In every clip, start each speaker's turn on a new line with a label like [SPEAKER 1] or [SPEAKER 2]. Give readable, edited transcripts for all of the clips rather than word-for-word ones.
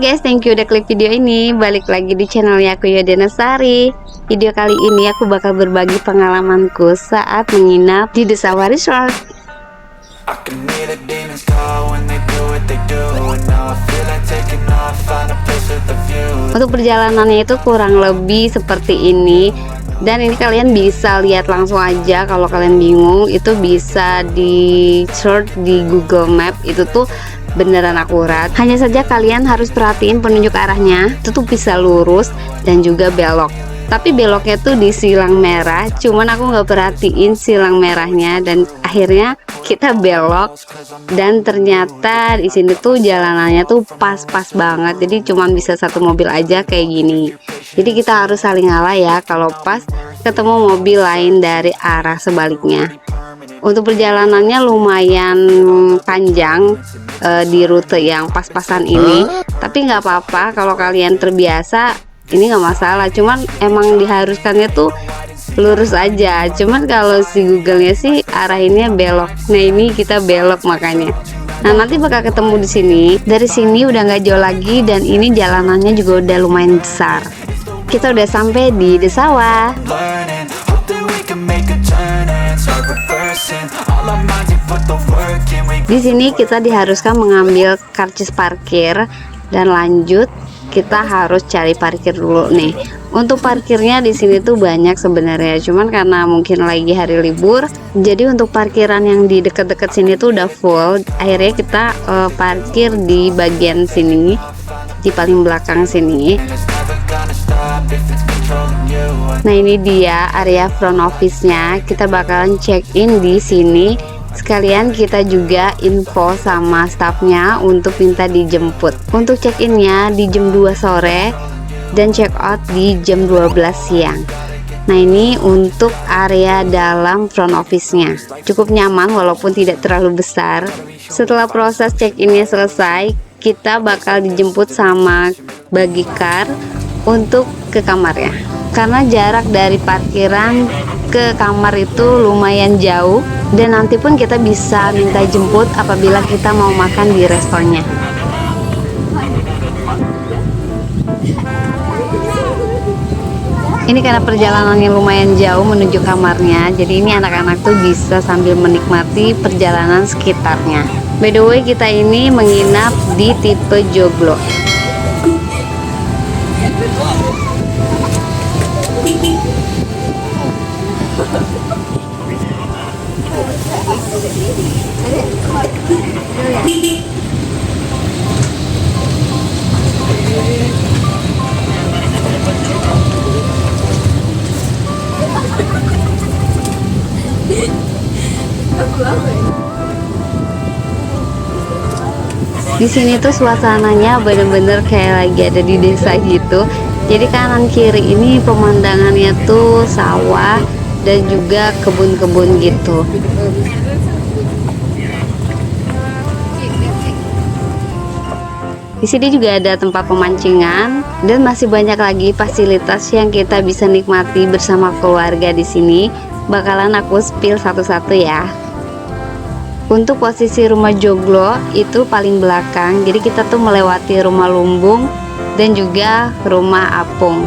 [SPEAKER 1] guys, thank you udah klik video ini. Balik lagi di channelnya aku, Yodena Sari. Video kali ini aku bakal berbagi pengalamanku saat menginap di Desawa Resort. Untuk perjalanannya itu kurang lebih seperti ini. Dan ini kalian bisa lihat langsung aja. Kalau kalian bingung itu bisa di search di Google Map. Itu tuh beneran akurat. Hanya saja kalian harus perhatiin penunjuk arahnya. Itu tuh bisa lurus dan juga belok. Tapi beloknya tuh di silang merah. Cuman aku nggak perhatiin silang merahnya dan akhirnya kita belok. Dan ternyata di sini tuh jalanannya tuh pas-pas banget. Jadi cuman bisa satu mobil aja kayak gini. Jadi kita harus saling ngalah ya kalau pas ketemu mobil lain dari arah sebaliknya. Untuk perjalanannya lumayan panjang di rute yang pas-pasan ini. Tapi nggak apa-apa kalau kalian terbiasa, ini nggak masalah. Cuman emang diharuskannya tuh lurus aja. Cuman kalau si Google-nya sih arahinnya belok. Nah ini kita belok makanya. Nah nanti bakal ketemu di sini. Dari sini udah nggak jauh lagi dan ini jalanannya juga udah lumayan besar. Kita udah sampai di Desawa. Di sini kita diharuskan mengambil karcis parkir dan lanjut kita harus cari parkir dulu nih. Untuk parkirnya di sini tuh banyak sebenarnya, cuman karena mungkin lagi hari libur, jadi untuk parkiran yang di dekat-dekat sini tuh udah full. Akhirnya kita parkir di bagian sini, di paling belakang sini. Nah ini dia area front office-nya. Kita bakalan check in di sini. Sekalian kita juga info sama staffnya untuk minta dijemput. Untuk check innya di jam 2 sore dan check out di jam 12 siang. Nah ini untuk area dalam front office-nya. Cukup nyaman walaupun tidak terlalu besar. Setelah proses check innya selesai, kita bakal dijemput sama bagi car untuk ke kamarnya. Karena jarak dari parkiran ke kamar itu lumayan jauh, dan nanti pun kita bisa minta jemput apabila kita mau makan di restonya. Ini karena perjalanannya lumayan jauh menuju kamarnya, jadi ini anak-anak tuh bisa sambil menikmati perjalanan sekitarnya. By the way, kita ini menginap di tipe joglo. Di sini tuh suasananya bener-bener kayak lagi ada di desa gitu. Jadi kanan kiri ini pemandangannya tuh sawah dan juga kebun-kebun gitu. Di sini juga ada tempat pemancingan dan masih banyak lagi fasilitas yang kita bisa nikmati bersama keluarga di sini. Bakalan aku spill satu-satu ya. Untuk posisi rumah joglo itu paling belakang, jadi kita tuh melewati rumah lumbung dan juga rumah apung.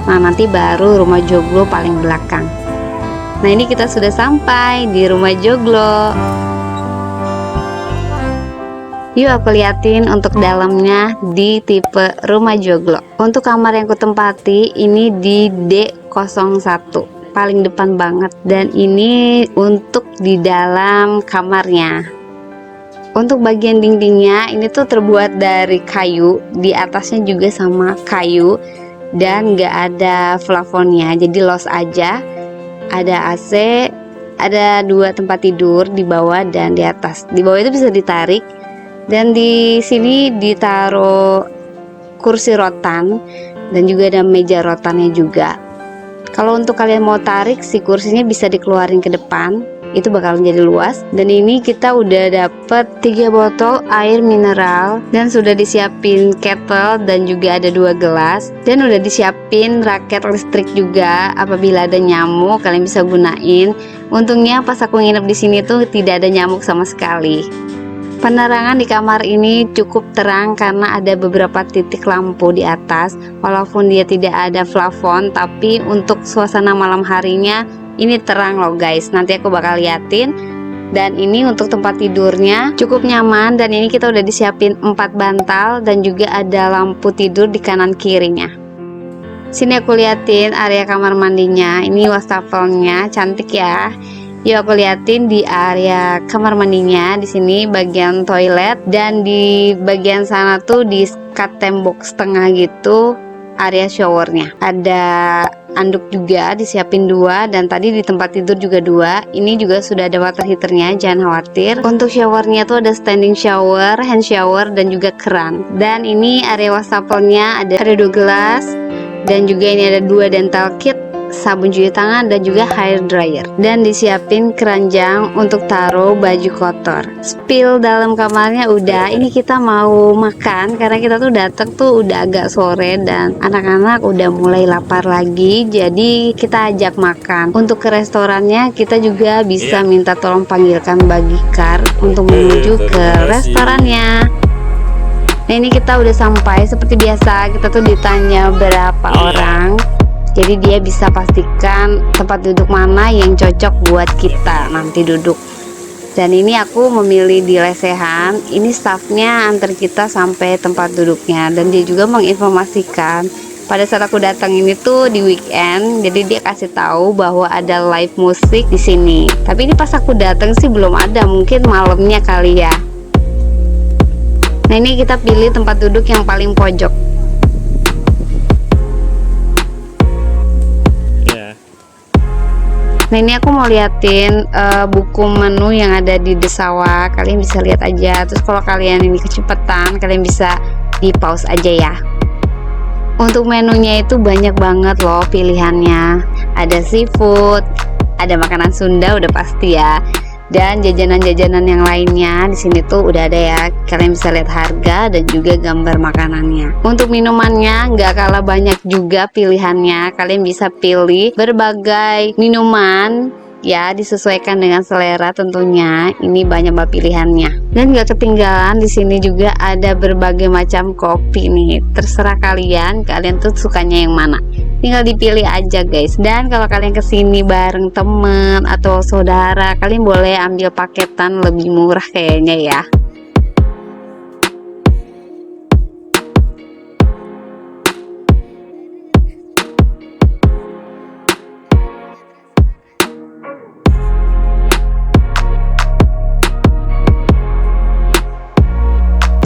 [SPEAKER 1] Nah nanti baru rumah joglo paling belakang. Nah ini kita sudah sampai di rumah joglo. Yuk aku liatin untuk dalamnya di tipe rumah joglo. Untuk kamar yang kutempati ini di D01, paling depan banget, dan ini untuk di dalam kamarnya. Untuk bagian dindingnya ini tuh terbuat dari kayu, di atasnya juga sama kayu dan gak ada plafonnya, jadi los aja. Ada AC, ada 2 tempat tidur di bawah dan di atas. Di bawah itu bisa ditarik dan di sini ditaruh kursi rotan dan juga ada meja rotannya juga. Kalau untuk kalian mau tarik, si kursinya bisa dikeluarin ke depan, itu bakal menjadi luas. Dan ini kita udah dapet 3 botol air mineral dan sudah disiapin kettle dan juga ada 2 gelas, dan udah disiapin raket listrik juga. Apabila ada nyamuk kalian bisa gunain. Untungnya pas aku nginep di sini tuh tidak ada nyamuk sama sekali. Penerangan di kamar ini cukup terang karena ada beberapa titik lampu di atas. Walaupun dia tidak ada plafon, tapi untuk suasana malam harinya ini terang loh guys. Nanti aku bakal liatin. Dan ini untuk tempat tidurnya cukup nyaman, dan ini kita udah disiapin 4 bantal dan juga ada lampu tidur di kanan kirinya. Sini aku liatin area kamar mandinya. Ini wastafelnya cantik ya. Yuk aku liatin di area kamar mandinya. Di sini bagian toilet, dan di bagian sana tuh di kat tembok setengah gitu area showernya. Ada anduk juga disiapin 2, dan tadi di tempat tidur juga 2. Ini juga sudah ada water heaternya, jangan khawatir. Untuk showernya tuh ada standing shower, hand shower, dan juga keran. Dan ini area wastafelnya ada 2 gelas, dan juga ini ada 2 dental kit, sabun cuci tangan, dan juga hair dryer. Dan disiapin keranjang untuk taruh baju kotor. Spill dalam kamarnya udah. Ini kita mau makan karena kita tuh datang tuh udah agak sore dan anak-anak udah mulai lapar lagi. Jadi kita ajak makan. Untuk ke restorannya kita juga bisa minta tolong panggilkan Bagikar untuk menuju ke restorannya. Nah ini kita udah sampai. Seperti biasa kita tuh ditanya berapa orang, jadi dia bisa pastikan tempat duduk mana yang cocok buat kita nanti duduk. Dan ini aku memilih di lesehan. Ini staffnya antar kita sampai tempat duduknya, dan dia juga menginformasikan pada saat aku datang ini tuh di weekend. Jadi dia kasih tahu bahwa ada live musik di sini. Tapi ini pas aku datang sih belum ada, mungkin malamnya kali ya. Nah ini kita pilih tempat duduk yang paling pojok. Nah ini aku mau liatin buku menu yang ada di Desawa. Kalian bisa lihat aja. Terus kalau kalian ini kecepatan, kalian bisa di pause aja ya. Untuk menunya itu banyak banget loh pilihannya. Ada seafood, ada makanan Sunda udah pasti ya, dan jajanan-jajanan yang lainnya. Di sini tuh udah ada ya. Kalian bisa lihat harga dan juga gambar makanannya. Untuk minumannya nggak kalah banyak juga pilihannya. Kalian bisa pilih berbagai minuman ya, disesuaikan dengan selera tentunya. Ini banyak banget pilihannya. Dan nggak ketinggalan di sini juga ada berbagai macam kopi nih. Terserah kalian tuh sukanya yang mana. Tinggal dipilih aja guys. Dan kalau kalian kesini bareng temen atau saudara, kalian boleh ambil paketan lebih murah kayaknya ya.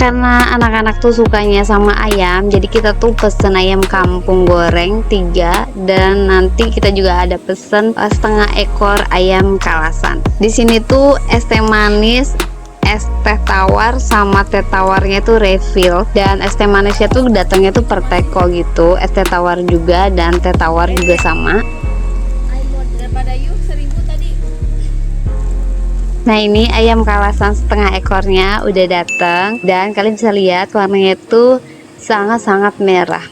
[SPEAKER 1] Karena anak-anak tuh sukanya sama ayam, jadi kita tuh pesen ayam kampung goreng 3, dan nanti kita juga ada pesen setengah ekor ayam kalasan. Di sini tuh es teh manis, es teh tawar sama teh tawarnya tuh refill, dan es teh manisnya tuh datangnya tuh per teko gitu. Es teh tawar juga dan teh tawar juga sama. Nah ini ayam kalasan setengah ekornya udah datang, dan kalian bisa lihat warnanya itu sangat-sangat merah.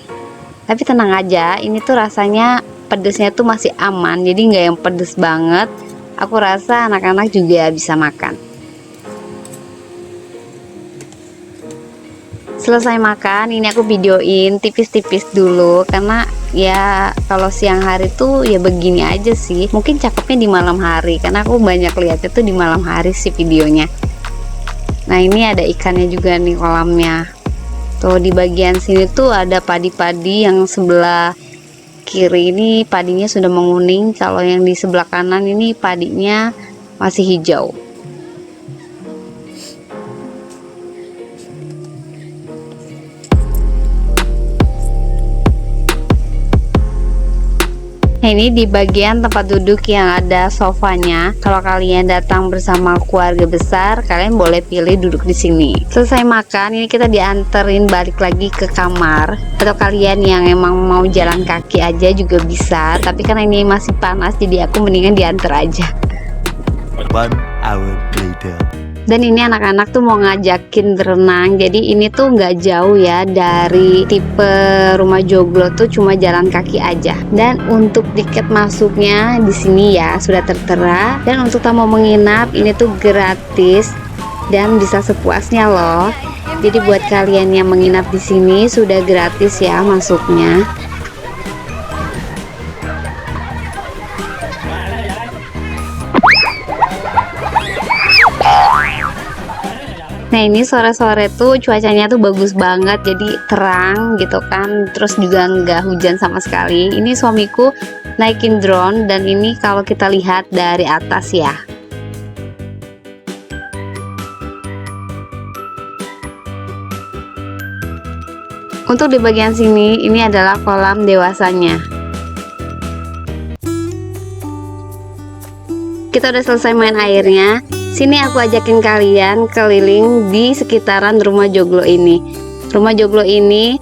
[SPEAKER 1] Tapi tenang aja, ini tuh rasanya pedesnya tuh masih aman, jadi nggak yang pedes banget. Aku rasa anak-anak juga bisa makan. Selesai makan, ini aku videoin tipis-tipis dulu, karena ya kalau siang hari tuh ya begini aja sih. Mungkin cakepnya di malam hari, karena aku banyak lihatnya tuh di malam hari sih videonya. Nah ini ada ikannya juga nih kolamnya. Tuh di bagian sini tuh ada padi-padi, yang sebelah kiri ini padinya sudah menguning. Kalau yang di sebelah kanan ini padinya masih hijau. Nah ini di bagian tempat duduk yang ada sofanya. Kalau kalian datang bersama keluarga besar, kalian boleh pilih duduk di sini. Selesai makan, ini kita dianterin balik lagi ke kamar. Atau kalian yang emang mau jalan kaki aja juga bisa. Tapi karena ini masih panas, jadi aku mendingan diantar aja.
[SPEAKER 2] 1 hour later.
[SPEAKER 1] Dan ini anak-anak tuh mau ngajakin berenang. Jadi ini tuh nggak jauh ya dari tipe rumah joglo, tuh cuma jalan kaki aja. Dan untuk tiket masuknya di sini ya sudah tertera. Dan untuk tamu menginap ini tuh gratis. dan bisa sepuasnya loh. Jadi buat kalian yang menginap di sini sudah gratis ya masuknya. Nah ini sore-sore tuh cuacanya tuh bagus banget, jadi terang gitu kan, terus juga nggak hujan sama sekali. Ini suamiku naikin drone dan ini kalau kita lihat dari atas ya. Untuk di bagian sini ini adalah kolam dewasanya. Kita udah selesai main airnya. Sini aku ajakin kalian keliling di sekitaran rumah joglo ini. Rumah joglo ini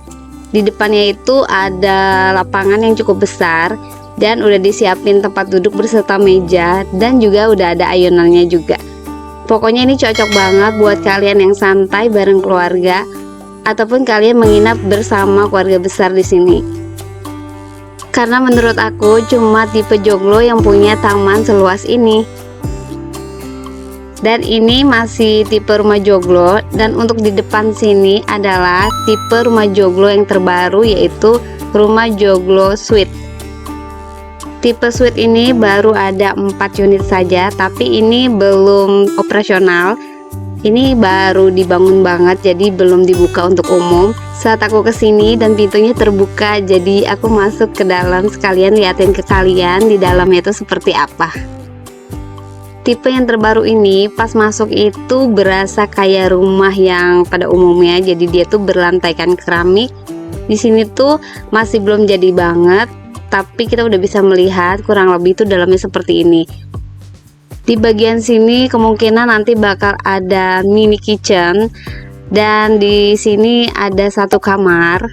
[SPEAKER 1] di depannya itu ada lapangan yang cukup besar dan udah disiapin tempat duduk berserta meja dan juga udah ada ayunannya juga. Pokoknya ini cocok banget buat kalian yang santai bareng keluarga ataupun kalian menginap bersama keluarga besar di sini. Karena menurut aku cuma tipe joglo yang punya taman seluas ini. Dan ini masih tipe rumah joglo, dan untuk di depan sini adalah tipe rumah joglo yang terbaru, yaitu rumah joglo suite. Tipe suite ini baru ada 4 unit saja, tapi ini belum operasional. Ini baru dibangun banget, jadi belum dibuka untuk umum. Saat aku kesini dan pintunya terbuka, jadi aku masuk ke dalam sekalian liatin ke kalian di dalamnya itu seperti apa. Tipe yang terbaru ini pas masuk itu berasa kayak rumah yang pada umumnya, jadi dia tuh berlantaikan keramik. Di sini tuh masih belum jadi banget, tapi kita udah bisa melihat kurang lebih itu dalamnya seperti ini. Di bagian sini kemungkinan nanti bakal ada mini kitchen dan di sini ada 1 kamar.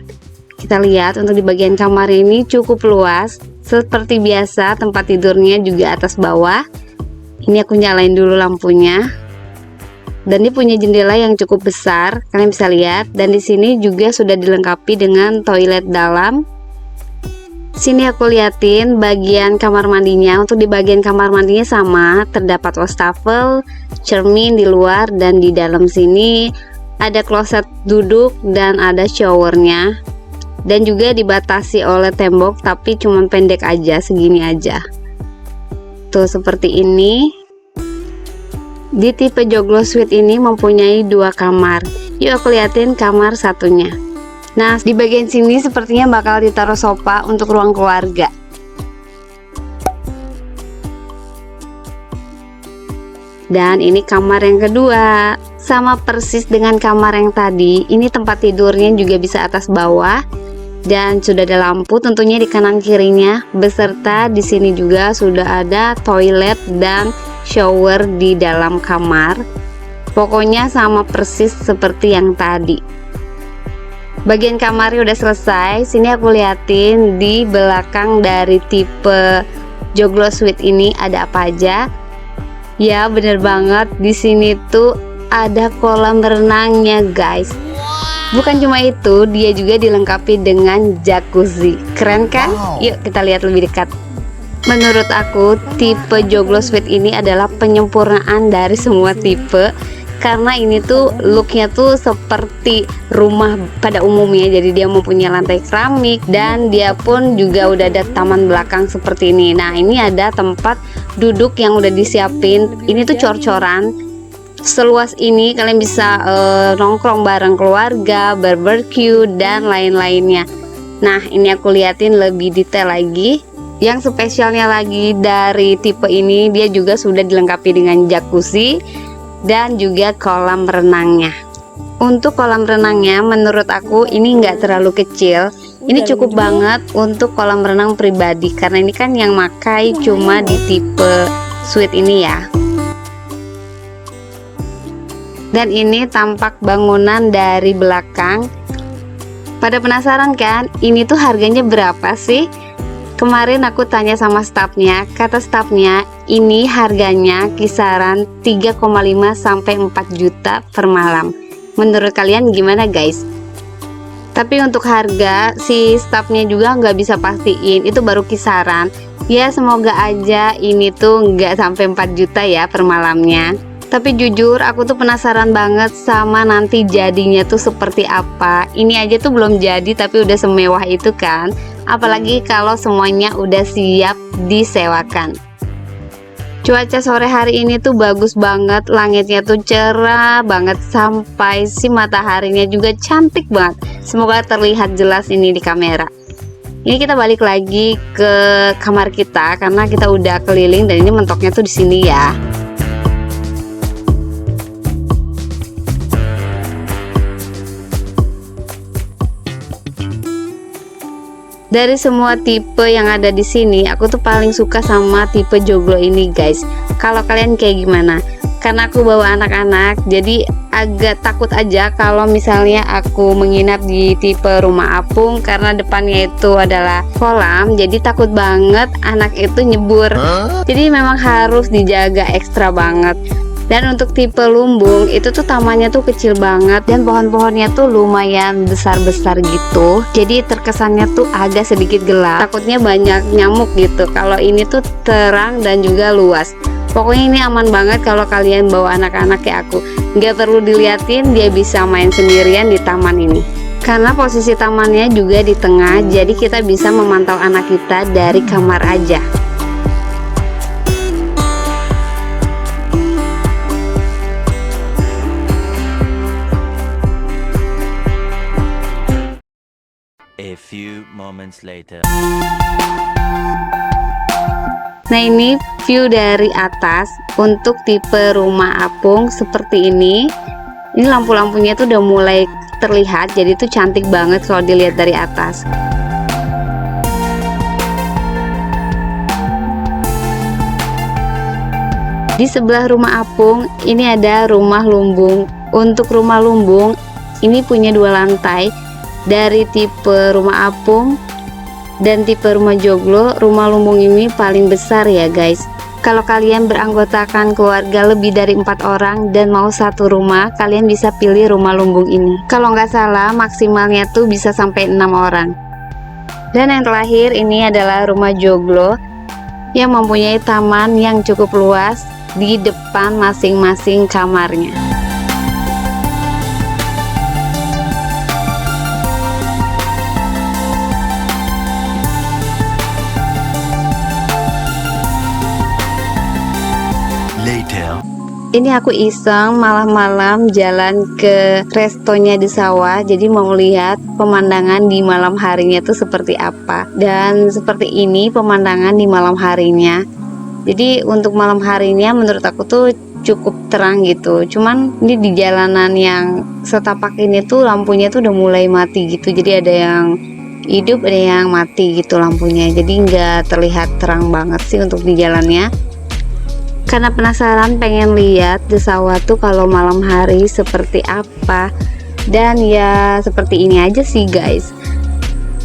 [SPEAKER 1] Kita lihat untuk di bagian kamar ini cukup luas. Seperti biasa tempat tidurnya juga atas bawah. Ini aku nyalain dulu lampunya. Dan ini punya jendela yang cukup besar, kalian bisa lihat. Dan di sini juga sudah dilengkapi dengan toilet dalam. Sini aku liatin bagian kamar mandinya. Untuk di bagian kamar mandinya sama, terdapat wastafel, cermin di luar, dan di dalam sini ada kloset duduk dan ada showernya. Dan juga dibatasi oleh tembok, tapi cuma pendek aja, segini aja. Tuh seperti ini. Di tipe joglo suite ini mempunyai 2 kamar. Yuk aku liatin kamar satunya. Nah di bagian sini sepertinya bakal ditaruh sofa untuk ruang keluarga. Dan ini kamar yang kedua, sama persis dengan kamar yang tadi. Ini tempat tidurnya juga bisa atas bawah. Dan sudah ada lampu tentunya di kanan kirinya, beserta di sini juga sudah ada toilet dan shower di dalam kamar. Pokoknya sama persis seperti yang tadi. Bagian kamarnya udah selesai. Sini aku liatin di belakang dari tipe joglo suite ini ada apa aja. Ya bener banget, di sini tuh ada kolam renangnya guys. Bukan cuma itu, dia juga dilengkapi dengan jacuzzi. Keren kan? Yuk kita lihat lebih dekat. Menurut aku tipe joglo suite ini adalah penyempurnaan dari semua tipe, karena ini tuh looknya tuh seperti rumah pada umumnya. Jadi dia mempunyai lantai keramik dan dia pun juga udah ada taman belakang seperti ini. Nah ini ada tempat duduk yang udah disiapin. Ini tuh cor-coran. Seluas ini kalian bisa nongkrong bareng keluarga, barbecue dan lain-lainnya. Nah ini aku liatin lebih detail lagi. Yang spesialnya lagi dari tipe ini, dia juga sudah dilengkapi dengan jacuzzi dan juga kolam renangnya. Untuk kolam renangnya menurut aku ini nggak terlalu kecil. Ini cukup banget untuk kolam renang pribadi, karena ini kan yang makai cuma di tipe suite ini ya. Dan ini tampak bangunan dari belakang. Pada penasaran kan, ini tuh harganya berapa sih? Kemarin aku tanya sama stafnya, kata stafnya ini harganya kisaran 3,5 sampai 4 juta per malam. Menurut kalian gimana guys? Tapi untuk harga si stafnya juga nggak bisa pastiin, itu baru kisaran. Ya semoga aja ini tuh nggak sampai 4 juta ya per malamnya. Tapi jujur aku tuh penasaran banget sama nanti jadinya tuh seperti apa. Ini aja tuh belum jadi tapi udah semewah itu kan. Apalagi kalau semuanya udah siap disewakan. Cuaca sore hari ini tuh bagus banget, langitnya tuh cerah banget sampai si mataharinya juga cantik banget. Semoga terlihat jelas ini di kamera. Ini kita balik lagi ke kamar kita karena kita udah keliling dan ini mentoknya tuh di sini ya. Dari semua tipe yang ada di sini, aku tuh paling suka sama tipe joglo ini, guys. Kalau kalian kayak gimana? Karena aku bawa anak-anak, jadi agak takut aja kalau misalnya aku menginap di tipe rumah apung karena depannya itu adalah kolam. Jadi takut banget anak itu nyebur. Jadi memang harus dijaga ekstra banget. Dan untuk tipe lumbung itu tuh tamannya tuh kecil banget dan pohon-pohonnya tuh lumayan besar-besar gitu. Jadi terkesannya tuh agak sedikit gelap. Takutnya banyak nyamuk gitu. Kalau ini tuh terang dan juga luas. Pokoknya ini aman banget kalau kalian bawa anak-anak kayak aku. Nggak perlu diliatin, dia bisa main sendirian di taman ini. Karena posisi tamannya juga di tengah, jadi kita bisa memantau anak kita dari kamar aja.
[SPEAKER 2] A few moments later.
[SPEAKER 1] Nah, ini view dari atas untuk tipe rumah apung seperti ini. Ini lampu-lampunya tuh udah mulai terlihat, jadi tuh cantik banget kalau dilihat dari atas. Di sebelah rumah apung ini ada rumah lumbung. Untuk rumah lumbung ini punya 2 lantai. Dari tipe rumah apung dan tipe rumah joglo, rumah lumbung ini paling besar ya guys. Kalau kalian beranggotakan keluarga lebih dari 4 orang dan mau satu rumah, kalian bisa pilih rumah lumbung ini. Kalau nggak salah maksimalnya tuh bisa sampai 6 orang. Dan yang terakhir ini adalah rumah joglo yang mempunyai taman yang cukup luas di depan masing-masing kamarnya.
[SPEAKER 2] Later.
[SPEAKER 1] Ini aku iseng malam-malam jalan ke restonya di sawah, jadi mau lihat pemandangan di malam harinya tuh seperti apa. Dan seperti ini pemandangan di malam harinya. Jadi untuk malam harinya menurut aku tuh cukup terang gitu. Cuman ini di jalanan yang setapak ini tuh lampunya tuh udah mulai mati gitu. Jadi ada yang hidup, ada yang mati gitu lampunya. Jadi nggak terlihat terang banget sih untuk di jalannya. Karena penasaran pengen lihat di sawah tuh kalau malam hari seperti apa. Dan ya seperti ini aja sih guys.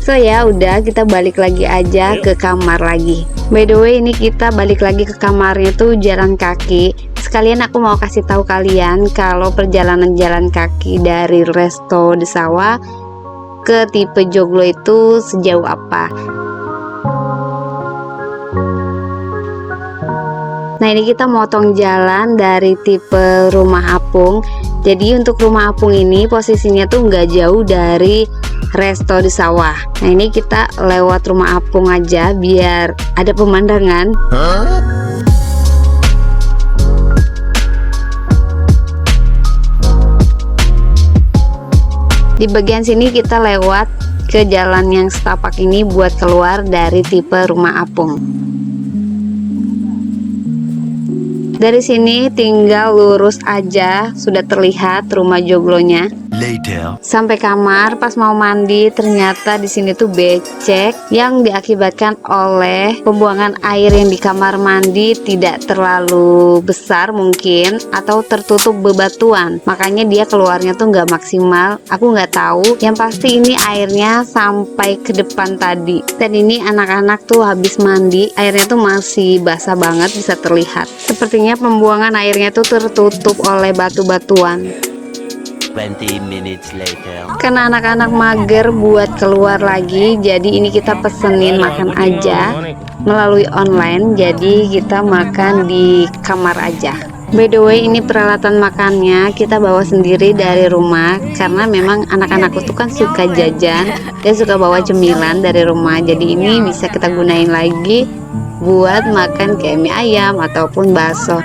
[SPEAKER 1] So ya udah, kita balik lagi aja ke kamar lagi. By the way, ini kita balik lagi ke kamarnya tuh jalan kaki. Sekalian aku mau kasih tahu kalian kalau perjalanan jalan kaki dari resto di sawah ke tipe joglo itu sejauh apa. Nah, ini kita motong jalan dari tipe rumah apung. Jadi untuk rumah apung ini posisinya tuh nggak jauh dari resto di sawah. Nah, ini kita lewat rumah apung aja biar ada pemandangan. Di bagian sini kita lewat ke jalan yang setapak ini buat keluar dari tipe rumah apung. Dari sini tinggal lurus aja, sudah terlihat rumah joglonya.
[SPEAKER 2] Later.
[SPEAKER 1] Sampai kamar, pas mau mandi ternyata di sini tuh becek yang diakibatkan oleh pembuangan air yang di kamar mandi tidak terlalu besar mungkin, atau tertutup bebatuan, makanya dia keluarnya tuh nggak maksimal. Aku nggak tahu, yang pasti ini airnya sampai ke depan tadi. Dan ini anak-anak tuh habis mandi, airnya tuh masih basah banget, bisa terlihat. Sepertinya pembuangan airnya tuh tertutup oleh batu-batuan.
[SPEAKER 2] 20 minutes later.
[SPEAKER 1] Karena anak-anak mager buat keluar lagi, jadi ini kita pesenin makan aja melalui online. Jadi kita makan di kamar aja. By the way, ini peralatan makannya kita bawa sendiri dari rumah karena memang anak-anakku tuh kan suka jajan dan suka bawa cemilan dari rumah. Jadi ini bisa kita gunain lagi buat makan kayak mie ayam ataupun bakso.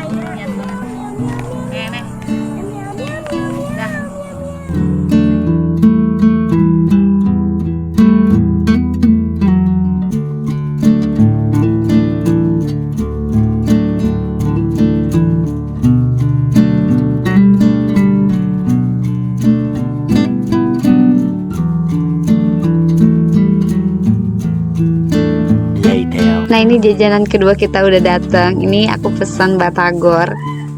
[SPEAKER 1] Nah, ini jajanan kedua kita udah datang. Ini aku pesan batagor.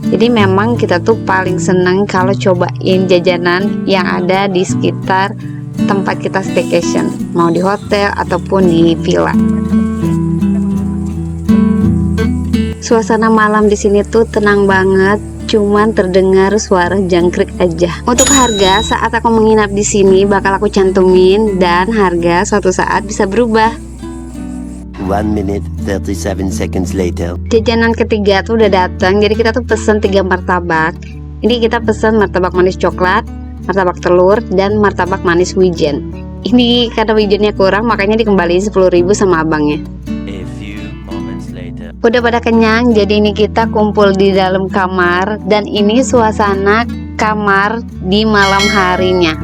[SPEAKER 1] Jadi memang kita tuh paling seneng kalau cobain jajanan yang ada di sekitar tempat kita staycation, mau di hotel ataupun di villa. Suasana malam di sini tuh tenang banget, cuman terdengar suara jangkrik aja. Untuk harga, saat aku menginap di sini bakal aku cantumin, dan harga suatu saat bisa berubah.
[SPEAKER 2] 1 minute 37 seconds later.
[SPEAKER 1] Jajanan ketiga tuh udah datang. Jadi kita tuh pesen 3 martabak. Ini kita pesen martabak manis coklat, martabak telur, dan martabak manis wijen. Ini karena wijennya kurang makanya dikembaliin 10.000 sama abangnya.
[SPEAKER 2] A few moments later.
[SPEAKER 1] Udah pada kenyang, jadi ini kita kumpul di dalam kamar. Dan ini suasana kamar di malam harinya.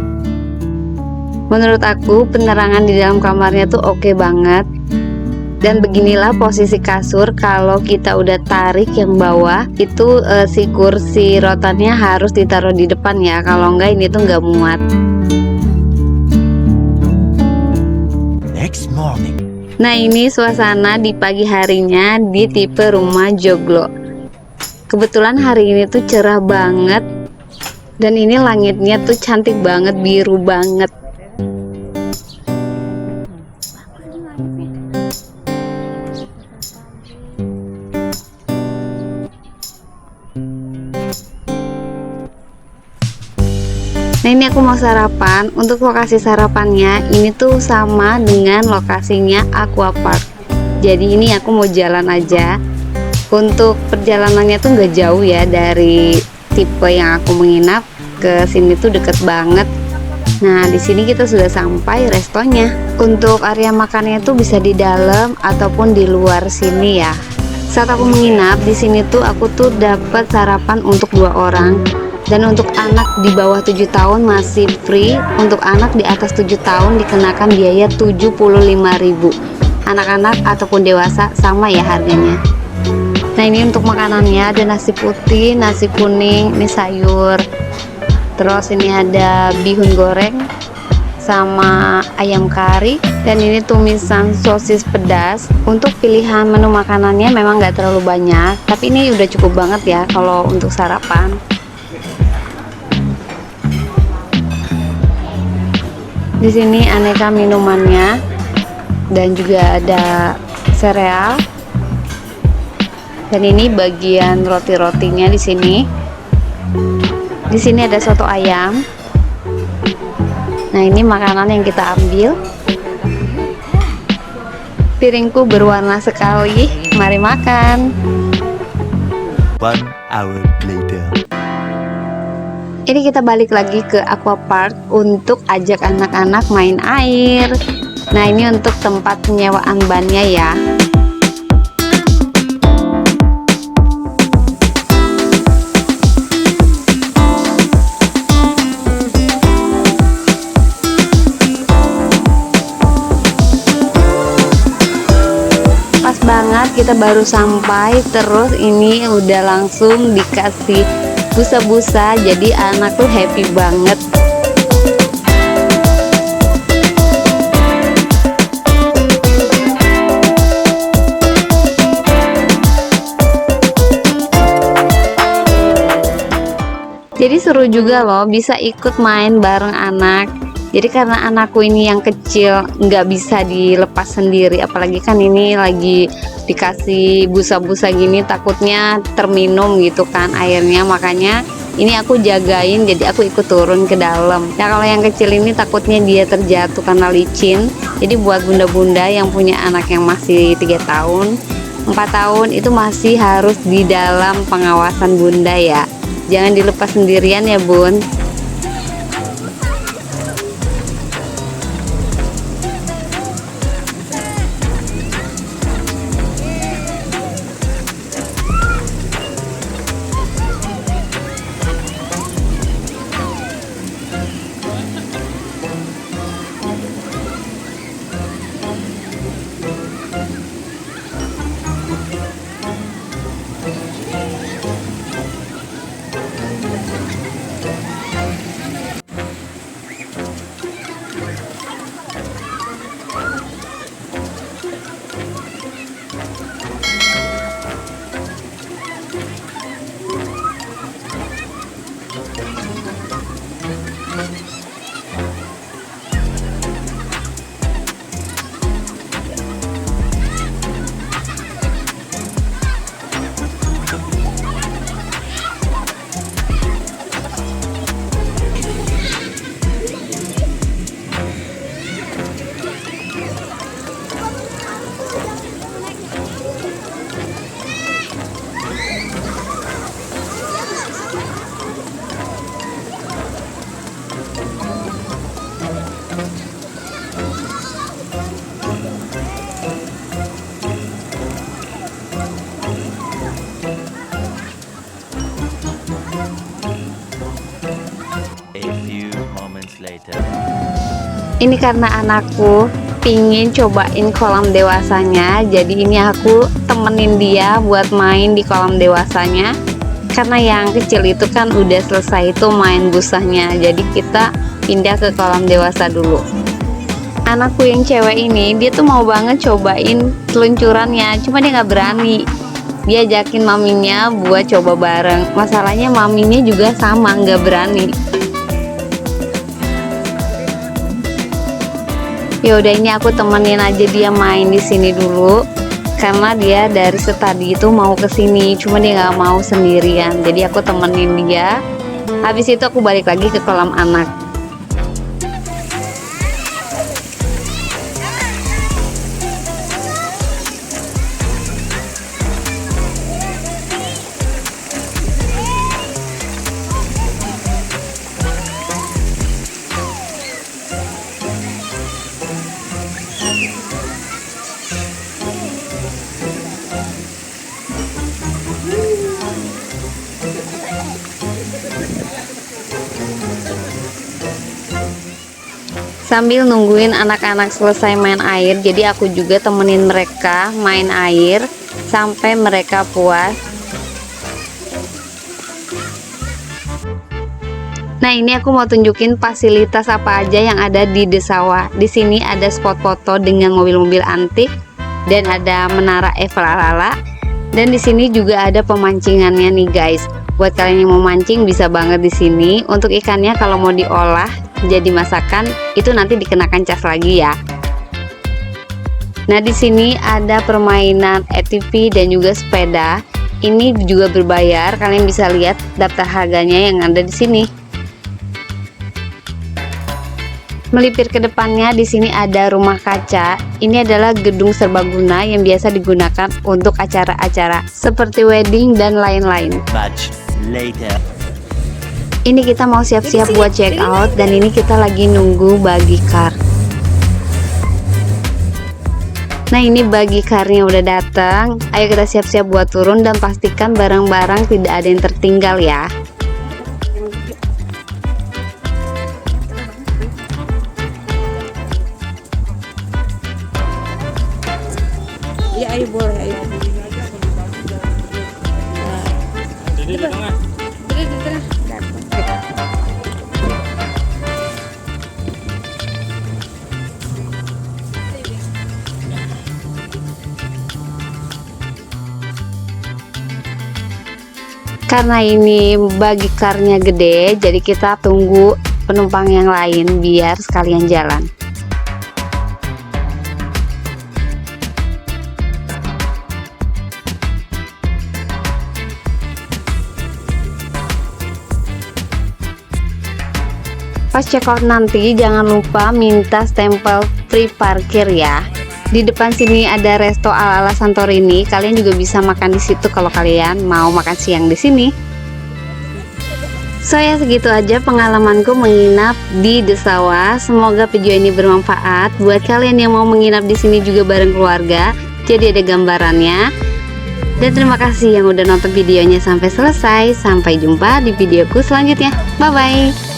[SPEAKER 1] Menurut aku penerangan di dalam kamarnya tuh oke banget. Dan beginilah posisi kasur kalau kita udah tarik yang bawah. Itu si kursi rotannya harus ditaruh di depan ya, kalau enggak ini tuh nggak muat.
[SPEAKER 2] Next morning.
[SPEAKER 1] Nah, ini suasana di pagi harinya di tipe rumah joglo. Kebetulan hari ini tuh cerah banget. Dan ini langitnya tuh cantik banget, biru banget. Nah, ini aku mau sarapan. Untuk lokasi sarapannya ini tuh sama dengan lokasinya Aquapark. Jadi ini aku mau jalan aja. Untuk perjalanannya tuh nggak jauh ya, dari tipe yang aku menginap ke sini tuh deket banget. Nah, di sini kita sudah sampai restonya. Untuk area makannya tuh bisa di dalam ataupun di luar sini ya. Saat aku menginap di sini tuh aku tuh dapat sarapan untuk 2 orang. Dan untuk anak di bawah 7 tahun masih free. Untuk anak di atas 7 tahun dikenakan biaya 75.000. Anak-anak ataupun dewasa sama ya harganya. Nah, ini untuk makanannya ada nasi putih, nasi kuning, ini sayur. Terus ini ada bihun goreng sama ayam kari. Dan ini tumisan sosis pedas. Untuk pilihan menu makanannya memang nggak terlalu banyak, tapi ini udah cukup banget ya kalau untuk sarapan. Di sini aneka minumannya dan juga ada sereal. Dan ini bagian roti-rotinya di sini. Di sini ada soto ayam. Nah, ini makanan yang kita ambil. Piringku berwarna sekali. Mari makan.
[SPEAKER 2] 1 hour later.
[SPEAKER 1] Ini kita balik lagi ke Aquapark untuk ajak anak-anak main air. Nah, ini untuk tempat penyewaan bannya ya. Pas banget kita baru sampai, terus ini udah langsung dikasih busa-busa, jadi anak tuh happy banget. Jadi seru juga loh, bisa ikut main bareng anak. Jadi karena anakku ini yang kecil nggak bisa dilepas sendiri, apalagi kan ini lagi dikasih busa-busa gini, takutnya terminum gitu kan airnya, makanya ini aku jagain, jadi aku ikut turun ke dalam. Nah, kalau yang kecil ini takutnya dia terjatuh karena licin. Jadi buat bunda-bunda yang punya anak yang masih 3 tahun, 4 tahun itu masih harus di dalam pengawasan bunda ya. Jangan dilepas sendirian ya bun.
[SPEAKER 2] A few moments later.
[SPEAKER 1] Ini karena anakku pingin cobain kolam dewasanya, jadi ini aku temenin dia buat main di kolam dewasanya. Karena yang kecil itu kan udah selesai itu main busahnya, jadi kita pindah ke kolam dewasa dulu. Anakku yang cewek ini dia tuh mau banget cobain seluncurannya, cuma dia nggak berani. Dia ajakin maminya buat coba bareng. Masalahnya maminya juga sama nggak berani. Ya udah, ini aku temenin aja dia main di sini dulu, karena dia dari tadi itu mau ke sini, cuma dia nggak mau sendirian. Jadi aku temenin dia. Habis itu aku balik lagi ke kolam anak. Sambil nungguin anak-anak selesai main air, jadi aku juga temenin mereka main air sampai mereka puas. Nah, ini aku mau tunjukin fasilitas apa aja yang ada di Desawa. Di sini ada spot foto dengan mobil-mobil antik dan ada menara Eiffel ala-ala. Dan di sini juga ada pemancingannya nih guys. Buat kalian yang mau mancing bisa banget di sini. Untuk ikannya kalau mau diolah jadi masakan itu nanti dikenakan cas lagi ya. Nah, di sini ada permainan ATV dan juga sepeda. Ini juga berbayar. Kalian bisa lihat daftar harganya yang ada di sini. Melipir ke depannya di sini ada rumah kaca. Ini adalah gedung serbaguna yang biasa digunakan untuk acara-acara seperti wedding dan lain-lain.
[SPEAKER 2] Much later.
[SPEAKER 1] Ini kita mau siap-siap buat check out dan ini kita lagi nunggu bagi car. Nah, ini bagi carnya udah datang. Ayo kita siap-siap buat turun dan pastikan barang-barang tidak ada yang tertinggal ya.
[SPEAKER 3] Iya, ayo boleh, ayo. Jadi di tengah. Jadi di tengah.
[SPEAKER 1] Karena ini bagi karnya gede, jadi kita tunggu penumpang yang lain biar sekalian jalan. Pas check out nanti jangan lupa minta stempel free parkir ya. Di depan sini ada resto ala-ala Santorini. Kalian juga bisa makan di situ kalau kalian mau makan siang di sini. So ya, segitu aja pengalamanku menginap di Desawa. Semoga video ini bermanfaat buat kalian yang mau menginap di sini juga bareng keluarga. Jadi ada gambarannya. Dan terima kasih yang udah nonton videonya sampai selesai. Sampai jumpa di videoku selanjutnya. Bye bye.